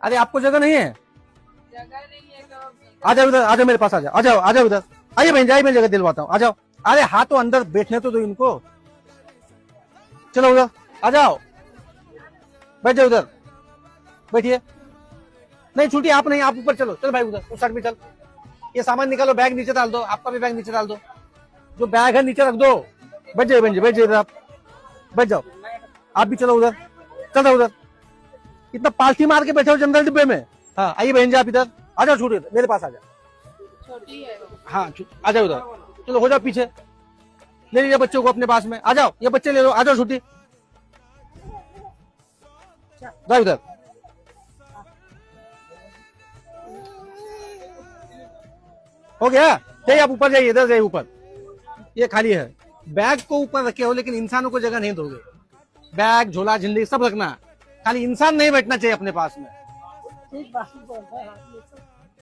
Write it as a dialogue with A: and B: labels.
A: अरे आपको जगह नहीं है?
B: जगह नहीं है तो
A: आ जाओ इधर, आ जाओ मेरे पास, आ जाओ, आ जाओ, आ जाओ इधर। आइए बहन जी, आइए, मैं जगह दिलवाता हूँ, आ जाओ। अरे हाँ तो अंदर बैठने तो दो इनको। चलो उधर आ जाओ, बैठ जाओ उधर, बैठिए। नहीं छुट्टी आप नहीं, आप ऊपर चलो, चल भाई उधर उस साइड में चल। ये सामान निकालो, बैग नीचे डाल दो, आपका भी बैग नीचे डाल दो, जो बैग है नीचे रख दो। बैठ जाइए बहन जी, बैठ जाइए इधर, आप बैठ जाओ। आप भी चलो उधर, चल रहा उधर, इतना पालथी मार के बैठे हो जनरल डिब्बे में। हाँ आइए बहन जी, आप इधर आ जाओ, छूट मेरे पास आ जाओ।
B: छोटी है।
A: हाँ आ जाओ उधर, चलो हो जाओ पीछे, ले लीजिए बच्चों को अपने पास में, आ जाओ, ये बच्चे ले लो, आ जाओ छुट्टी, जाओ उधर। हो गया, जाइए आप ऊपर जाइए, इधर जाइए ऊपर, ये खाली है। बैग को ऊपर रखे हो लेकिन इंसानों को जगह नहीं दोगे। बैग झोला झिल्ली सब रखना, खाली इंसान नहीं बैठना चाहिए अपने पास में।
C: ठीक बात बोल रहा है।